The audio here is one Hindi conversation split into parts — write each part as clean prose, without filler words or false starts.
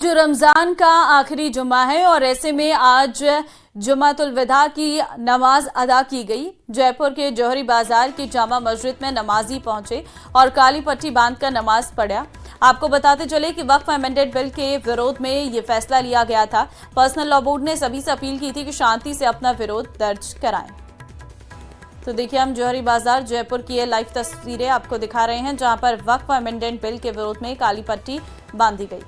जो रमज़ान का आखिरी जुमा है और ऐसे में आज जुमातुल विदा की नमाज अदा की गई। जयपुर के जौहरी बाजार की जामा मस्जिद में नमाजी पहुंचे और काली पट्टी बांधकर नमाज पढ़ा। आपको बताते चले कि वक्फ अमेंडमेंट बिल के विरोध में ये फैसला लिया गया था। पर्सनल लॉ बोर्ड ने सभी से अपील की थी कि शांति से अपना विरोध दर्ज कराएं। तो देखिए, हम जौहरी बाजार जयपुर की ये लाइव तस्वीरें आपको दिखा रहे हैं, जहां पर वक्फ अमेंडमेंट बिल के विरोध में काली पट्टी बांधी गई।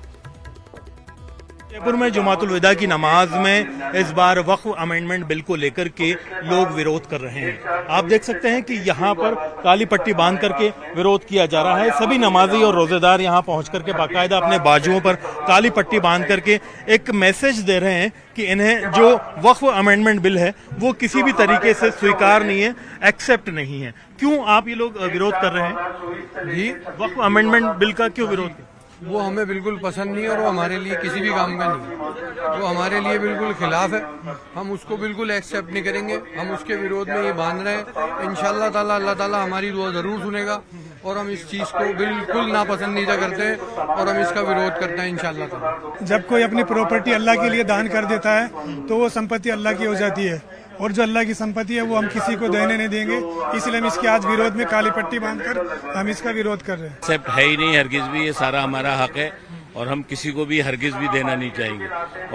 जयपुर में जुमातुल विदा की नमाज में इस बार वक्फ अमेंडमेंट बिल को लेकर के लोग विरोध कर रहे हैं। आप देख सकते हैं कि यहाँ पर काली पट्टी बांध करके विरोध किया जा रहा है। सभी नमाजी और रोजेदार यहाँ पहुँच करके बाकायदा अपने बाजुओं पर काली पट्टी बांध करके एक मैसेज दे रहे हैं कि इन्हें जो वक्फ अमेंडमेंट बिल है वो किसी भी तरीके से स्वीकार नहीं है, एक्सेप्ट नहीं है। क्यों आप ये लोग विरोध कर रहे हैं? जी, वक्फ अमेंडमेंट बिल का क्यों विरोध? वो हमें बिल्कुल पसंद नहीं है और वो हमारे लिए किसी भी काम का नहीं है। वो हमारे लिए बिल्कुल खिलाफ है। हम उसको बिल्कुल एक्सेप्ट नहीं करेंगे। हम उसके विरोध में ये बांध रहे हैं। इंशाल्लाह ताला अल्लाह ताला हमारी दुआ जरूर सुनेगा और हम इस चीज को बिल्कुल नापसंदीदा करते हैं और हम इसका विरोध करते हैं इंशाल्लाह ताला। जब कोई अपनी प्रॉपर्टी अल्लाह के लिए दान कर देता है तो वो संपत्ति अल्लाह की हो जाती है और जो अल्लाह की संपत्ति है वो हम किसी को देने नहीं देंगे। इसलिए हम इसके आज विरोध में काली पट्टी बांधकर हम इसका विरोध कर रहे हैं। एक्सेप्ट है ही नहीं, हरगिज भी। ये सारा हमारा हक है और हम किसी को भी हरगिज भी देना नहीं चाहेंगे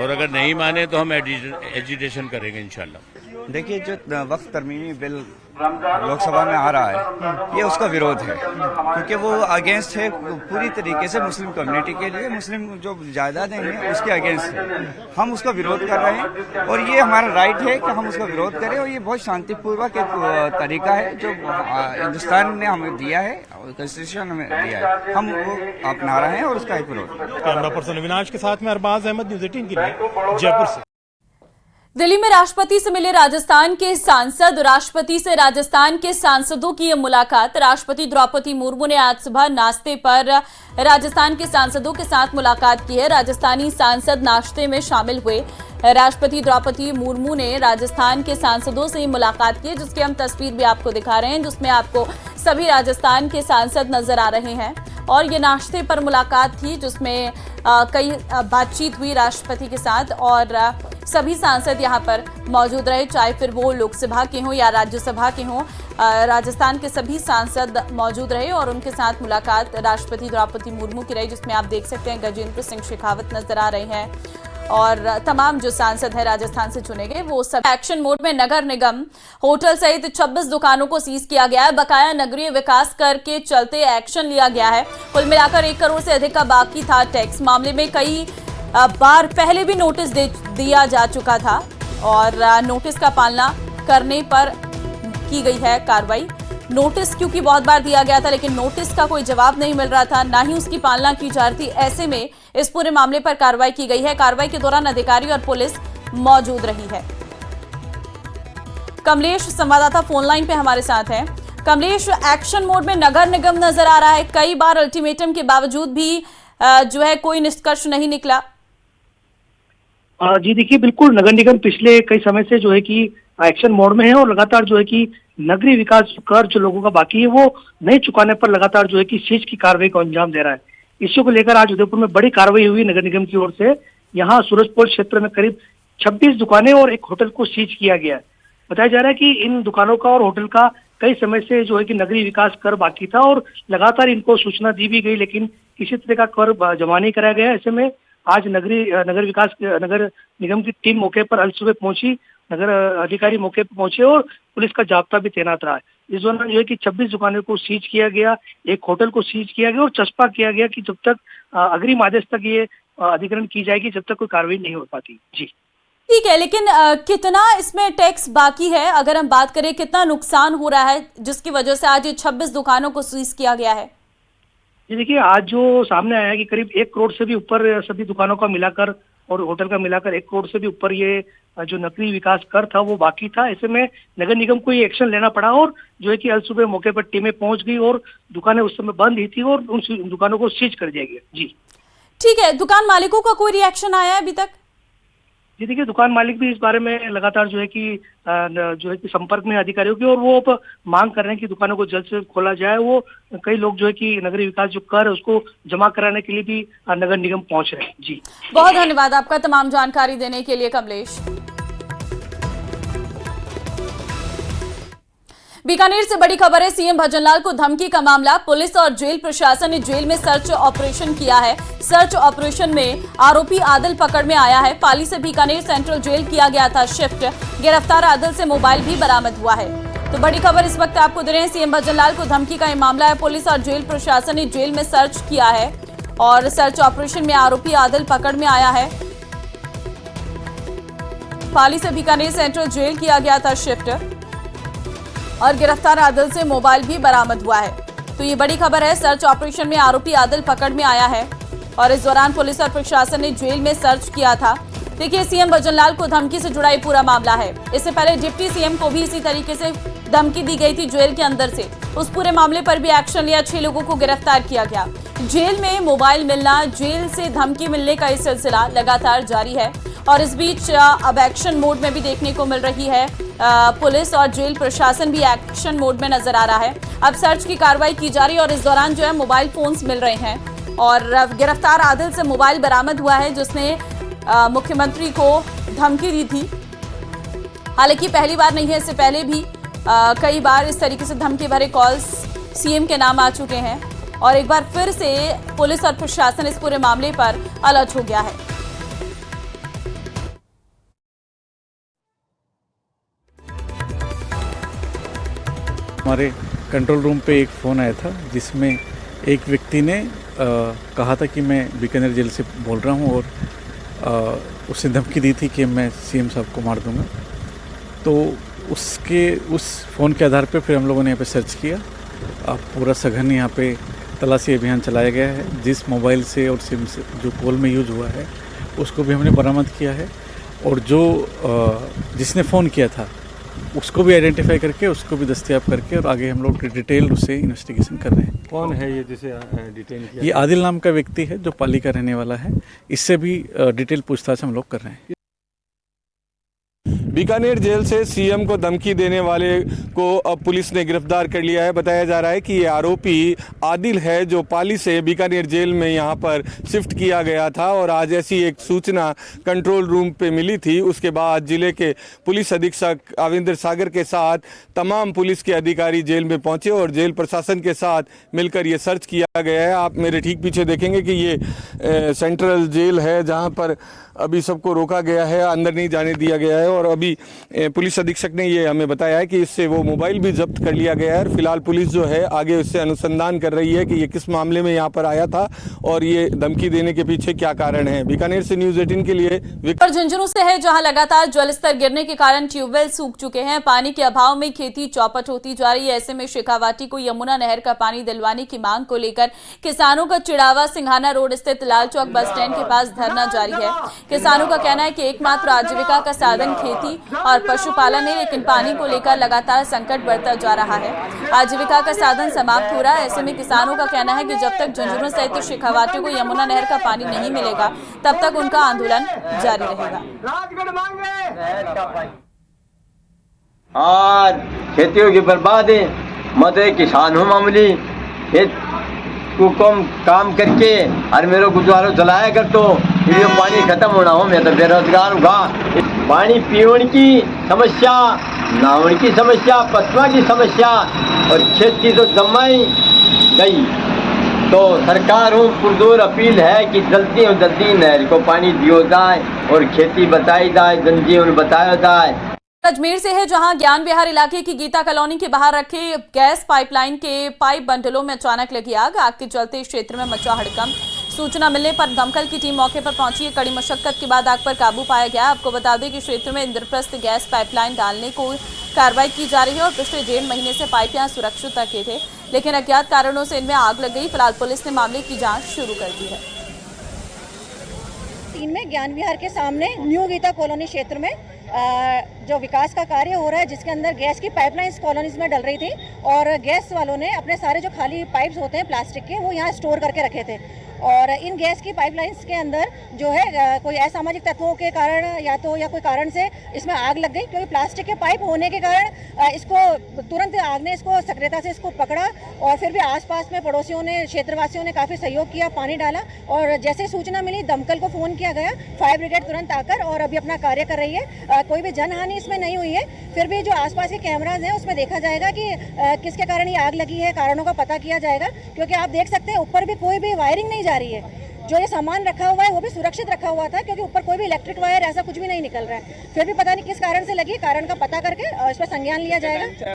और अगर नहीं माने तो हम एजिटेशन करेंगे इंशाल्लाह। देखिए, जो वक्फ तरमीमी बिल लोकसभा में आ रहा है ये उसका विरोध है, क्योंकि वो अगेंस्ट है पूरी तरीके से मुस्लिम कम्युनिटी के लिए। मुस्लिम जो जायदादें हैं उसके अगेंस्ट है। हम उसका विरोध कर रहे हैं और ये हमारा राइट है कि हम उसका विरोध करें और ये बहुत शांतिपूर्वक एक तरीका है जो हिंदुस्तान ने हमें दिया है, कॉन्स्टिट्यूशन हमें दिया है, हम वो अपना रहे हैं और उसका एक विरोध। कैमरा पर्सन अविनाश के साथ में अरबाज अहमद, न्यूज़ 18 के लिए जयपुर से। दिल्ली में राष्ट्रपति से मिले राजस्थान के सांसद। राष्ट्रपति से राजस्थान के सांसदों की यह मुलाकात। राष्ट्रपति द्रौपदी मुर्मू ने आज सुबह नाश्ते पर राजस्थान के सांसदों के साथ मुलाकात की है। राजस्थानी सांसद नाश्ते में शामिल हुए। राष्ट्रपति द्रौपदी मुर्मू ने राजस्थान के सांसदों से मुलाकात की, जिसकी हम तस्वीर भी आपको दिखा रहे हैं, जिसमें आपको सभी राजस्थान के सांसद नजर आ रहे हैं। और ये नाश्ते पर मुलाकात थी जिसमें कई बातचीत हुई राष्ट्रपति के साथ और सभी सांसद यहाँ पर मौजूद रहे, चाहे फिर वो लोकसभा के हों या राज्यसभा के हों। राजस्थान के सभी सांसद मौजूद रहे और उनके साथ मुलाकात राष्ट्रपति द्रौपदी मुर्मू की रही, जिसमें आप देख सकते हैं गजेंद्र सिंह शेखावत नजर आ रहे हैं और तमाम जो सांसद हैं राजस्थान से चुने गए वो सब। एक्शन मोड में नगर निगम होटल सहित 26 दुकानों को सीज किया गया है। बकाया नगरीय विकास कर के चलते एक्शन लिया गया है। कुल मिलाकर 1 करोड़ से अधिक का बाकी था टैक्स। मामले में कई बार पहले भी नोटिस दिया जा चुका था और नोटिस का पालना करने पर की गई है कार्रवाई। नोटिस क्योंकि बहुत बार दिया गया था लेकिन नोटिस का कोई जवाब नहीं मिल रहा था, ना ही उसकी पालना की जा रही थी। ऐसे में इस पूरे मामले पर कार्रवाई की गई है। कार्रवाई के दौरान अधिकारी और पुलिस मौजूद रही है। कमलेश संवाददाता फोन लाइन पे हमारे साथ हैं। कमलेश, एक्शन मोड में नगर निगम नजर आ रहा है। कई बार अल्टीमेटम के बावजूद भी जो है कोई निष्कर्ष नहीं निकला। जी देखिए, बिल्कुल नगर निगम पिछले कई समय से जो है कि एक्शन मोड में है और लगातार जो है कि नगरीय विकास कर जो लोगों का बाकी है वो नहीं चुकाने पर लगातार जो है कि सीज की कार्रवाई को अंजाम दे रहा है। इसी को लेकर आज उदयपुर में बड़ी कार्रवाई हुई नगर निगम की ओर से। यहाँ सूरजपोल क्षेत्र में करीब 26 दुकानें और एक होटल को सीज किया गया है। बताया जा रहा है कि इन दुकानों का और होटल का कई समय से जो है कि नगरीय विकास कर बाकी था और लगातार इनको सूचना दी भी गई लेकिन किसी तरह का कर जमा नहीं कराया गया। ऐसे में आज नगर निगम की टीम मौके पर अल सुबह पहुंची। नगर अधिकारी मौके पर पहुंचे और पुलिस का जाब्ता भी तैनात रहा है। इस दौरान जो है कि 26 दुकानों को सीज किया गया, एक होटल को सीज किया गया और चस्पा किया गया कि जब तक अग्रिम आदेश तक ये अधिग्रहण की जाएगी जब तक कोई कार्रवाई नहीं हो पाती। जी ठीक है, लेकिन कितना इसमें टैक्स बाकी है? अगर हम बात करें कितना नुकसान हो रहा है जिसकी वजह से आज ये 26 दुकानों को सीज किया गया है? जी देखिए, आज जो सामने आया है कि करीब 1 करोड़ से भी ऊपर सभी दुकानों का मिलाकर और होटल का मिलाकर 1 करोड़ से भी ऊपर ये जो नकली विकास कर था वो बाकी था। ऐसे में नगर निगम को ये एक्शन लेना पड़ा और जो है कि अल सुबह मौके पर टीमें पहुंच गई और दुकानें उस समय बंद ही थी और उन दुकानों को सीज कर दिया गया। जी ठीक है, दुकान मालिकों का कोई रिएक्शन आया है अभी तक? जी देखिए, दुकान मालिक भी इस बारे में लगातार जो है कि संपर्क में अधिकारियों की, और वो अब मांग कर रहे हैं कि दुकानों को जल्द से खोला जाए। वो कई लोग जो है कि नगरीय विकास जो कर है उसको जमा कराने के लिए भी नगर निगम पहुंच रहे हैं। जी, बहुत धन्यवाद आपका तमाम जानकारी देने के लिए कमलेश। बीकानेर से बड़ी खबर है, सीएम भजनलाल को धमकी का मामला। पुलिस और जेल प्रशासन ने जेल में सर्च ऑपरेशन किया है। सर्च ऑपरेशन में आरोपी आदिल पकड़ में आया है। पाली से बीकानेर सेंट्रल जेल किया गया था शिफ्ट। गिरफ्तार आदिल से मोबाइल भी बरामद हुआ है। तो बड़ी खबर इस वक्त आपको दे रहे हैं, सीएम भजनलाल को धमकी का ये मामला है। पुलिस और जेल प्रशासन ने जेल में सर्च किया है और सर्च ऑपरेशन में आरोपी आदिल पकड़ में आया है। पाली से बीकानेर सेंट्रल जेल किया गया था शिफ्ट और गिरफ्तार आदिल से मोबाइल भी बरामद हुआ है। तो ये बड़ी खबर है, सर्च ऑपरेशन में आरोपी आदिल पकड़ में आया है और इस दौरान पुलिस और प्रशासन ने जेल में सर्च किया था। देखिए, सीएम भजनलाल को धमकी से जुड़ा ये पूरा मामला है। इससे पहले डिप्टी सीएम को भी इसी तरीके से धमकी दी गई थी जेल के अंदर से। उस पूरे मामले पर भी एक्शन लिया, 6 लोगों को गिरफ्तार किया गया। जेल में मोबाइल मिलना, जेल से धमकी मिलने का ये सिलसिला लगातार जारी है और इस बीच अब एक्शन मोड में भी देखने को मिल रही है। पुलिस और जेल प्रशासन भी एक्शन मोड में नजर आ रहा है। अब सर्च की कार्रवाई की जा रही है और इस दौरान जो है मोबाइल फोन्स मिल रहे हैं और गिरफ्तार आदिल से मोबाइल बरामद हुआ है जिसने मुख्यमंत्री को धमकी दी थी। हालांकि पहली बार नहीं है, इससे पहले भी कई बार इस तरीके से धमकी भरे कॉल्स सीएम के नाम आ चुके हैं और एक बार फिर से पुलिस और प्रशासन इस पूरे मामले पर अलर्ट हो गया है। हमारे कंट्रोल रूम पे एक फ़ोन आया था जिसमें एक व्यक्ति ने कहा था कि मैं बीकानेर जेल से बोल रहा हूँ और उसने धमकी दी थी कि मैं सीएम साहब को मार दूंगा। तो उस फ़ोन के आधार पे फिर हम लोगों ने यहाँ पे सर्च किया। अब पूरा सघन यहाँ पे तलाशी अभियान चलाया गया है। जिस मोबाइल से और सिम से जो कॉल में यूज हुआ है उसको भी हमने बरामद किया है और जो जिसने फ़ोन किया था उसको भी आइडेंटिफाई करके उसको भी दस्तयाब करके और आगे हम लोग डिटेल उससे इन्वेस्टिगेशन कर रहे हैं। कौन है ये जिसे डिटेन किया? ये आदिल नाम का व्यक्ति है जो पाली का रहने वाला है। इससे भी डिटेल पूछताछ हम लोग कर रहे हैं। बीकानेर जेल से सीएम को धमकी देने वाले को अब पुलिस ने गिरफ्तार कर लिया है। बताया जा रहा है कि ये आरोपी आदिल है जो पाली से बीकानेर जेल में यहाँ पर शिफ्ट किया गया था और आज ऐसी एक सूचना कंट्रोल रूम पे मिली थी। उसके बाद जिले के पुलिस अधीक्षक आविंदर सागर के साथ तमाम पुलिस के अधिकारी जेल में पहुंचे और जेल प्रशासन के साथ मिलकर ये सर्च किया गया है। आप मेरे ठीक पीछे देखेंगे कि ये सेंट्रल जेल है जहाँ पर अभी सबको रोका गया है, अंदर नहीं जाने दिया गया है और अभी पुलिस अधीक्षक ने ये हमें बताया है कि इससे वो मोबाइल भी जब्त कर लिया गया है। फिलहाल पुलिस जो है आगे उससे अनुसंधान कर रही है कि ये किस मामले में यहाँ पर आया था और ये धमकी देने के पीछे क्या कारण है। बीकानेर से न्यूज़ 18 के लिए और झुंझुनू से है जहां लगातार जलस्तर गिरने के कारण ट्यूबवेल सूख चुके हैं। पानी के अभाव में खेती चौपट होती जा रही है। ऐसे में शेखावाटी को यमुना नहर का पानी दिलवाने की मांग को लेकर किसानों का चिड़ावा सिंघाना रोड स्थित लाल चौक बस स्टैंड के पास धरना जारी है। किसानों का कहना है कि एकमात्र आजीविका का साधन खेती और पशुपालन है, लेकिन पानी को लेकर लगातार संकट बढ़ता जा रहा है। आजीविका का साधन समाप्त हो रहा है। ऐसे में किसानों का कहना है कि जब तक झुंझुनू सहित शेखावाटी को यमुना नहर का पानी नहीं मिलेगा तब तक उनका आंदोलन जारी रहेगा। आज खेतियों की बर्बादी, मदे किसान हूँ मामूली खेत को कम काम करके और मेरे गुजारो चलाया कर तो ये पानी खत्म होना हो, मैं तो बेरोजगार हूँ। पानी पीने की समस्या, नहाने की समस्या, पशुओं की समस्या और खेती तो जमाई गई। तो सरकार हूँ पुरजोर अपील है कि जल्दी और जल्दी नहर को पानी दियो जाए और खेती बताई जाए, जनजीवन बताया जाए। अजमेर से है जहां ज्ञान विहार इलाके की गीता कॉलोनी के बाहर रखे गैस पाइपलाइन के पाइप बंडलों में अचानक लगी आग। आग के चलते क्षेत्र में मचा हड़कंप। सूचना मिलने पर दमकल की टीम मौके पर पहुंची। कड़ी मशक्कत के बाद आग पर काबू पाया गया। आपको बता दें कि क्षेत्र में इंद्रप्रस्थ गैस पाइपलाइन डालने को कार्रवाई की जा रही है और पिछले 1.5 महीने से पाइप यहां सुरक्षित रखे थे, लेकिन अज्ञात कारणों से इनमें आग लग गई। फिलहाल पुलिस ने मामले की जाँच शुरू कर दी है। में ज्ञान विहार के सामने न्यू गीता कॉलोनी क्षेत्र में जो विकास का कार्य हो रहा है, जिसके अंदर गैस की पाइपलाइंस कॉलोनीज में डल रही थी और गैस वालों ने अपने सारे जो खाली पाइप्स होते हैं प्लास्टिक के वो यहाँ स्टोर करके रखे थे और इन गैस की पाइपलाइंस के अंदर जो है कोई असामाजिक तत्वों के कारण या कोई कारण से इसमें आग लग गई, क्योंकि प्लास्टिक के पाइप होने के कारण इसको तुरंत आग ने इसको सक्रियता से इसको पकड़ा और फिर भी आसपास में पड़ोसियों ने, क्षेत्रवासियों ने काफ़ी सहयोग किया, पानी डाला और जैसे सूचना मिली दमकल को फ़ोन किया गया, फायर ब्रिगेड तुरंत आकर और अभी अपना कार्य कर रही है। कोई भी जनहानि इसमें नहीं हुई है, फिर भी जो आसपास के कैमराज हैं उसमें देखा जाएगा कि किसके कारण ये आग लगी है, कारणों का पता किया जाएगा, क्योंकि आप देख सकते हैं ऊपर भी कोई भी वायरिंग नहीं जा रही है। जो ये सामान रखा हुआ है वो भी सुरक्षित रखा हुआ था, क्योंकि ऊपर कोई भी इलेक्ट्रिक वायर ऐसा कुछ भी नहीं निकल रहा है। फिर भी पता नहीं किस कारण से लगी, कारण का पता करके इस पर संज्ञान लिया जाएगा।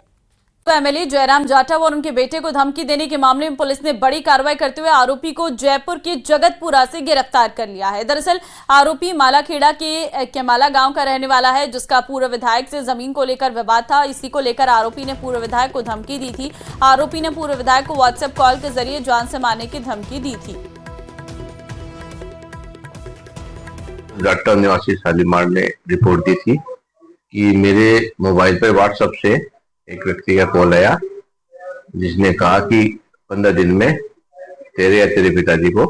एमएलए जयराम जाटव और उनके बेटे को धमकी देने के मामले में पुलिस ने बड़ी कार्रवाई करते हुए आरोपी को जयपुर के जगतपुरा से गिरफ्तार कर लिया है। दरअसल आरोपी मालाखेड़ा के केमाला गांव का रहने वाला है, जिसका पूर्व विधायक से जमीन को लेकर विवाद था। इसी को लेकर आरोपी ने पूर्व विधायक को धमकी दी थी। आरोपी ने पूर्व विधायक को व्हाट्सएप कॉल के जरिए जान से मारने की धमकी दी थी। जाटव निवासी शालीमार ने रिपोर्ट दी थी कि मेरे मोबाइल पर व्हाट्सएप से एक व्यक्ति का कॉल आया, जिसने कहा कि 15 दिन में तेरे या तेरे पिताजी को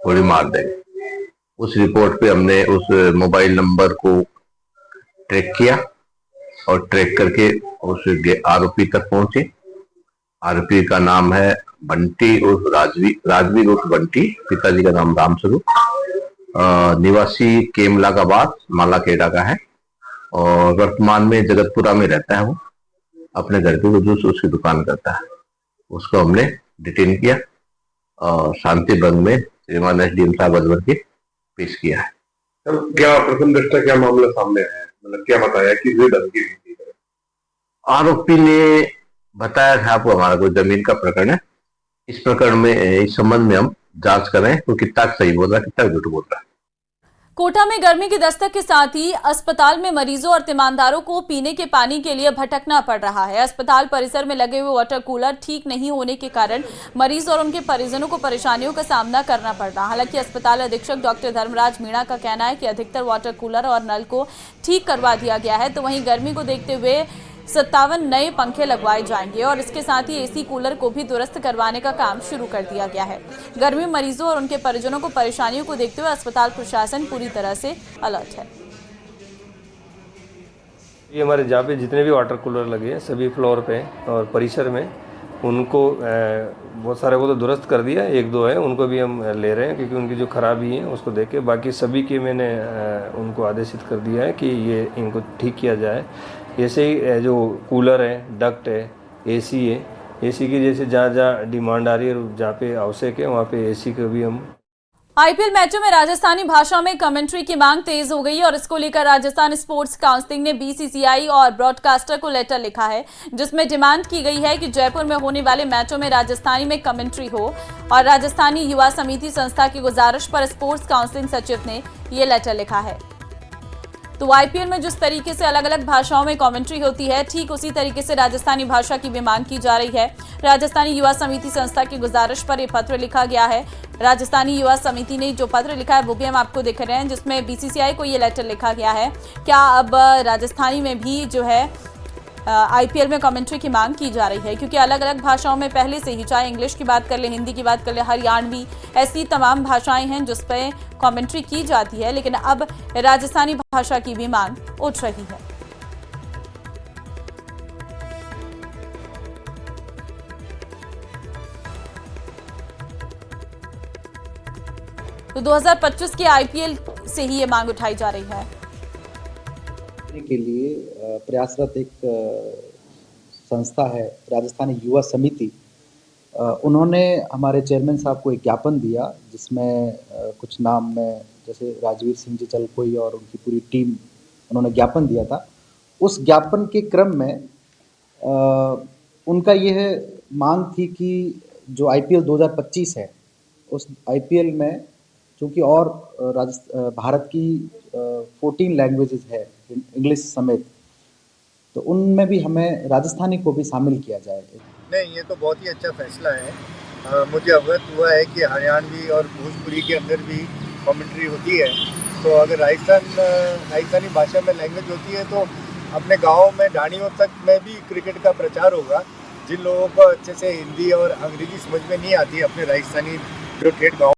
गोली मार देंगे। उस रिपोर्ट पे हमने उस मोबाइल नंबर को ट्रैक किया और ट्रैक करके उस आरोपी तक पहुंचे। आरोपी का नाम है बंटी उर्फ राजवीर उर्फ बंटी, पिताजी का नाम रामस्वरूप, निवासी केमलागाबाद मालाखेड़ा का है और वर्तमान में जगतपुरा में रहता है। वो अपने घर पे वो जूस उसकी दुकान करता है। उसको हमने डिटेन किया और शांति भंग में श्रीमान एसडीएम साहब अजवर के पेश किया है। क्या प्रथम दृष्टया क्या मामला सामने आया, मतलब क्या बताया कि धमकी दी? आरोपी ने बताया था आपको हमारा कोई जमीन का प्रकरण है, इस प्रकरण में इस संबंध में हम जांच कर रहे हैं तो कितना सही बोल रहा है कितना झूठ बोल रहा है। कोटा में गर्मी की दस्तक के साथ ही अस्पताल में मरीजों और तीमारदारों को पीने के पानी के लिए भटकना पड़ रहा है। अस्पताल परिसर में लगे हुए वाटर कूलर ठीक नहीं होने के कारण मरीज और उनके परिजनों को परेशानियों का सामना करना पड़ रहा है। हालांकि अस्पताल अधीक्षक डॉक्टर धर्मराज मीणा का कहना है कि अधिकतर वाटर कूलर और नल को ठीक करवा दिया गया है, तो वहीं गर्मी को देखते हुए 57 नए पंखे लगवाए जाएंगे और इसके साथ ही एसी कूलर को भी दुरुस्त करवाने का काम शुरू कर दिया गया है। गर्मी मरीजों और उनके परिजनों को परेशानियों को देखते हुए अस्पताल प्रशासन पूरी तरह से अलर्ट है। ये हमारे जहाँ पे जितने भी वाटर कूलर लगे हैं सभी फ्लोर पे और परिसर में उनको बहुत सारे को तो दुरुस्त कर दिया, एक दो है उनको भी हम ले रहे हैं क्योंकि उनकी जो खराबी है उसको देख के, बाकी सभी के मैंने उनको आदेशित कर दिया है कि ये इनको ठीक किया जाए। ऐसे ही जो कूलर है, डक्ट है, एसी है, एसी की जैसे जहाँ जहाँ डिमांड आ रही है जहाँ पे आवश्यक है वहाँ पे एसी को भी हम। आईपीएल मैचों में राजस्थानी भाषा में कमेंट्री की मांग तेज हो गई और इसको लेकर राजस्थान स्पोर्ट्स काउंसिल ने बीसीसीआई और ब्रॉडकास्टर को लेटर लिखा है, जिसमें डिमांड की गई है कि जयपुर में होने वाले मैचों में राजस्थानी में कमेंट्री हो। और राजस्थानी युवा समिति संस्था की गुजारिश पर स्पोर्ट्स काउंसिल सचिव ने ये लेटर लिखा है। तो आईपीएल में जिस तरीके से अलग अलग भाषाओं में कमेंट्री होती है, ठीक उसी तरीके से राजस्थानी भाषा की भी मांग की जा रही है। राजस्थानी युवा समिति संस्था की गुजारिश पर यह पत्र लिखा गया है। राजस्थानी युवा समिति ने जो पत्र लिखा है वो भी हम आपको दिख रहे हैं, जिसमें बीसीसीआई को ये लेटर लिखा गया है। क्या अब राजस्थानी में भी जो है आईपीएल में कमेंट्री की मांग की जा रही है, क्योंकि अलग अलग भाषाओं में पहले से ही, चाहे इंग्लिश की बात कर ले, हिंदी की बात कर ले, हरियाणवी, ऐसी तमाम भाषाएं हैं जिस पर कमेंट्री की जाती है, लेकिन अब राजस्थानी भाषा की भी मांग उठ रही है। तो 2025 के आईपीएल से ही ये मांग उठाई जा रही है। के लिए प्रयासरत एक संस्था है राजस्थानी युवा समिति, उन्होंने हमारे चेयरमैन साहब को एक ज्ञापन दिया जिसमें कुछ नाम में जैसे राजवीर सिंह जी चलकोई और उनकी पूरी टीम, उन्होंने ज्ञापन दिया था। उस ज्ञापन के क्रम में उनका यह मांग थी कि जो आईपीएल 2025 है उस आईपीएल में चूँकि और भारत की 14 लैंग्वेजेस है इंग्लिश समेत, तो उनमें भी हमें राजस्थानी को भी शामिल किया जाए। नहीं, ये तो बहुत ही अच्छा फैसला है। मुझे अवगत हुआ है कि हरियाणवी और भोजपुरी के अंदर भी कमेंट्री होती है, तो अगर राजस्थानी भाषा में लैंग्वेज होती है तो अपने गाँव में ढाणियों तक में भी क्रिकेट का प्रचार होगा। जिन लोगों को अच्छे से हिंदी और अंग्रेजी समझ में नहीं आती अपने राजस्थानी जो ठेठ गाँव